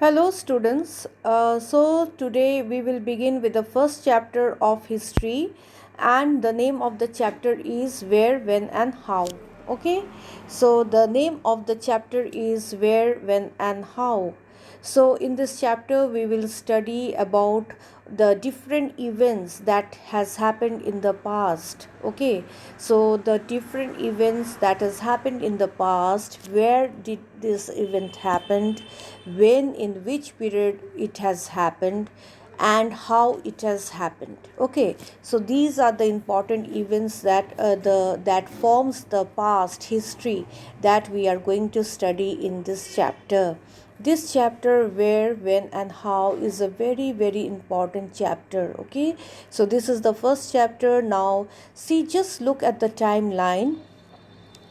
Hello, students. So, today we will begin with the first chapter of history, and the name of the chapter is Where, When, and How. Okay, so the name of the chapter is Where, When, and How. So, in this chapter, we will study about the different events that has happened in the past. Okay, so the different events that has happened in the past, where did this event happened, when, in which period it has happened, and how it has happened. Okay, so these are the important events that forms the past history that we are going to study in this chapter. This chapter, Where, When, and How, is a very important chapter. Okay, so this is the first chapter. Now see, just look at the timeline.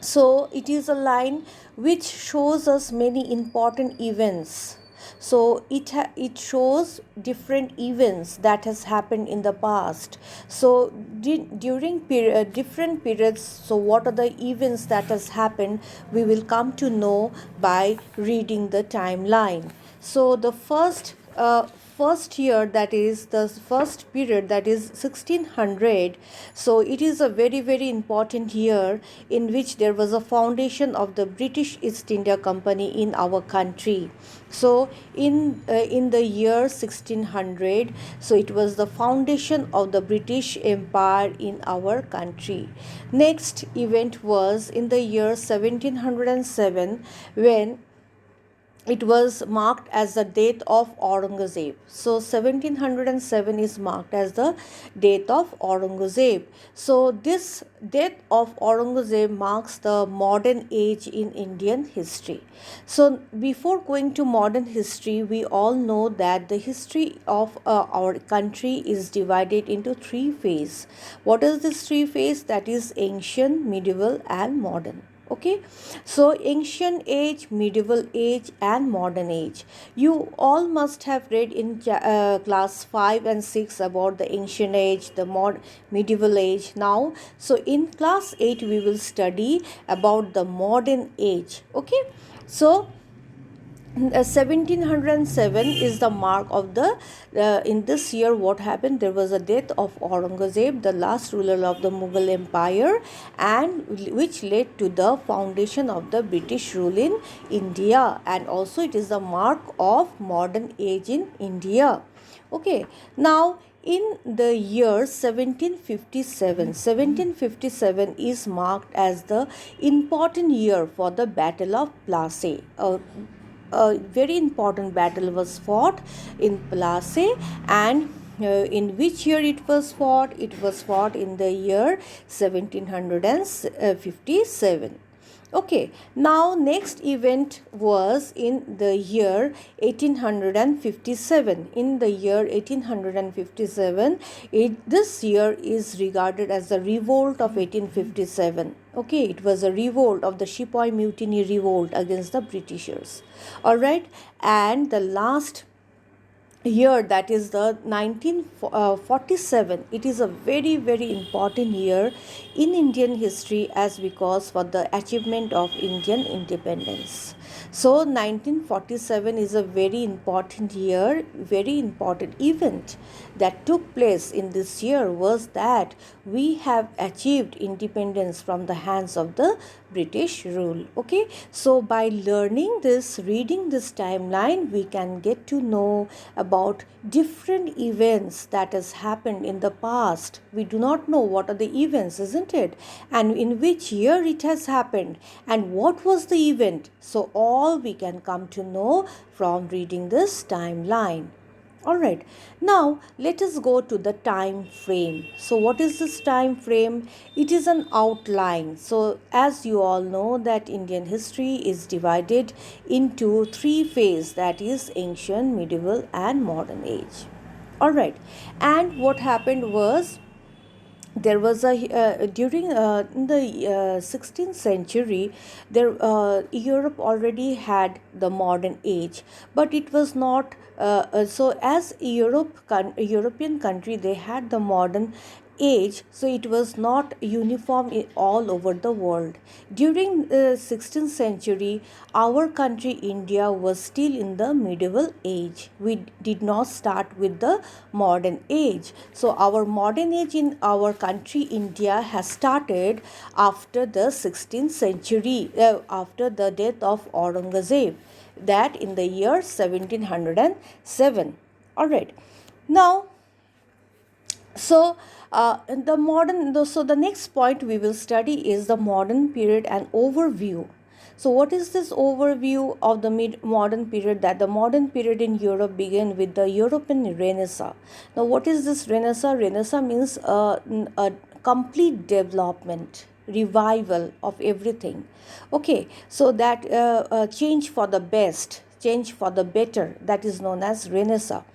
So it is a line which shows us many important events. So it shows different events that has happened in the past. So during different periods, so what are the events that has happened, we will come to know by reading the timeline. So the first year, that is the first period, that is 1600. So it is a very important year in which there was a foundation of the British East India Company in our country. So in the year 1600, so it was the foundation of the British Empire in our country. Next event was in the year 1707, when it was marked as the death of Aurangzeb. So 1707 is marked as the death of Aurangzeb. So this death of Aurangzeb marks the modern age in Indian history. So before going to modern history, we all know that the history of our country is divided into three phases. What is this three phases? That is ancient, medieval, and modern. Okay, so ancient age, medieval age, and modern age. You all must have read in class 5 and 6 about the ancient age, the medieval age. Now, so in class 8 we will study about the modern age. Okay, so 1707 is the mark of the in this year. What happened? There was a death of Aurangzeb, the last ruler of the Mughal Empire, and which led to the foundation of the British rule in India, and also it is the mark of modern age in India. Okay, now in the year 1757 is marked as the important year for the Battle of Plassey. A very important battle was fought in Plassey, and in which year it was fought? It was fought in the year 1757. Okay, now next event was in the year 1857. In the year 1857, this year is regarded as the revolt of 1857. Okay, it was a revolt of the Sepoy Mutiny revolt against the Britishers. All right, and the last year, that is the 1947, it is a very important year in Indian history, as because for the achievement of Indian independence. So 1947 is a very important year. Very important event that took place in this year was that we have achieved independence from the hands of the British rule. Okay, so by learning this, reading this timeline, we can get to know about different events that has happened in the past. We do not know what are the events, isn't it? And in which year it has happened, and what was the event. So all we can come to know from reading this timeline. Alright, now let us go to the time frame. So what is this time frame? It is an outline. So as you all know that Indian history is divided into three phases, that is ancient, medieval, and modern age. Alright, and what happened was, there was a during in the 16th century, there Europe already had the modern age, but it was not so as European country, they had the modern age, so it was not uniform all over the world. During the 16th century, our country India was still in the medieval age. We did not start with the modern age. So our modern age in our country India has started after the 16th century, after the death of Aurangzeb, that in the year 1707. All right. Now, so the next point we will study is the modern period and overview. So what is this overview of the modern period? That the modern period in Europe began with the European Renaissance. Now what is this Renaissance? Renaissance means a complete development, revival of everything. Okay, so that change for the best, change for the better, that is known as Renaissance.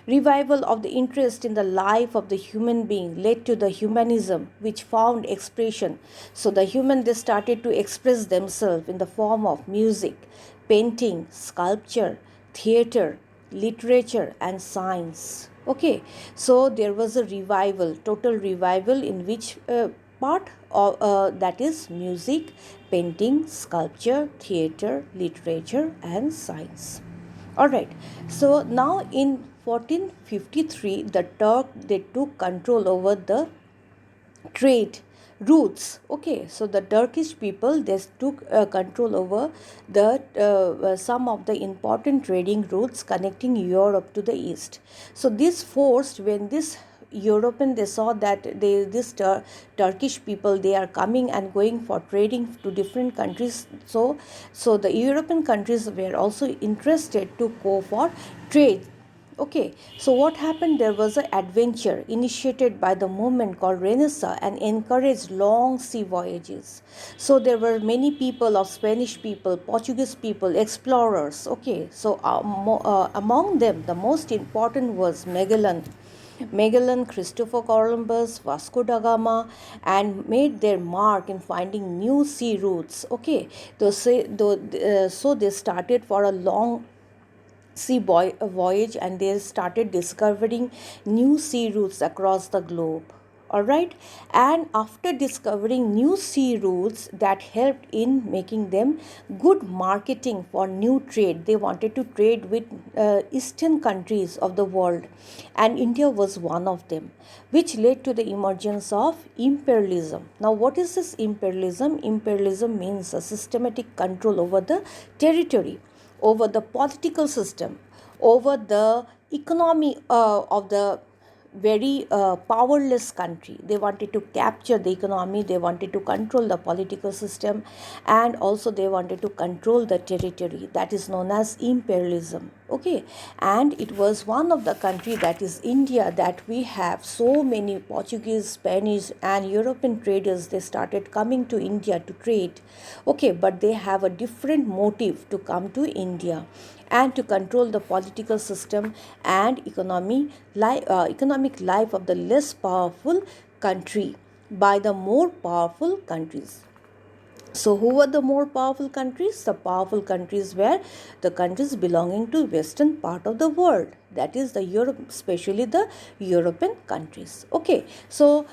Revival of the interest in the life of the human being led to the humanism, which found expression. So the human, they started to express themselves in the form of music, painting, sculpture, theater, literature, and science. Okay, so there was a revival, total revival, in which part of that is music, painting, sculpture, theater, literature, and science. All right. So now in 1453, the Turk, they took control over the trade routes. Okay, so the Turkish people, they took control over the some of the important trading routes connecting Europe to the east. So this forced, when this European, they saw that Turkish people, they are coming and going for trading to different countries. So the European countries were also interested to go for trade. Okay, so what happened? There was an adventure initiated by the movement called Renaissance and encouraged long sea voyages. So there were many people of Spanish people, Portuguese people, explorers. Okay, so among them, the most important was Magellan, Christopher Columbus, Vasco da Gama, and made their mark in finding new sea routes. Okay, so they started for a long voyage, and they started discovering new sea routes across the globe. All right, and after discovering new sea routes, that helped in making them good marketing for new trade. They wanted to trade with eastern countries of the world, and India was one of them, which led to the emergence of imperialism. Now what is this imperialism? Imperialism means a systematic control over the territory, over the political system, over the economy of the very powerless country. They wanted to capture the economy, they wanted to control the political system, and also they wanted to control the territory. That is known as imperialism. Okay, and it was one of the country, that is India, that we have so many Portuguese, Spanish, and European traders. They started coming to India to trade. Okay, but they have a different motive to come to India, and to control the political system and economic life of the less powerful country by the more powerful countries. So who were the more powerful countries? The powerful countries were the countries belonging to western part of the world, that is the Europe, especially the European countries. Okay, so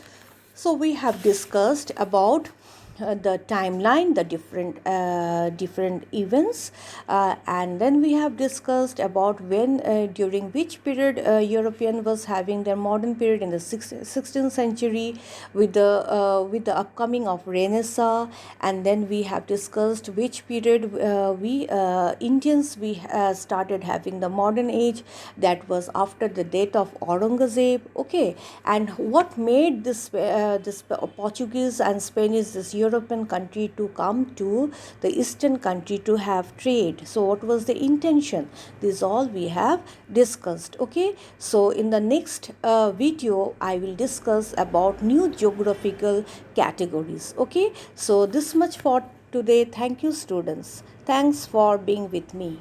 we have discussed about the timeline, the different events, and then we have discussed about when, during which period European was having their modern period in the 16th century, with the upcoming of Renaissance. And then we have discussed which period we Indians, we started having the modern age, that was after the death of Aurangzeb. Okay, and what made this Portuguese and Spanish, this European country, to come to the eastern country to have trade? So what was the intention? This all we have discussed. Okay, so in the next video I will discuss about new geographical categories. Okay, so this much for today. Thank you, students. Thanks for being with me.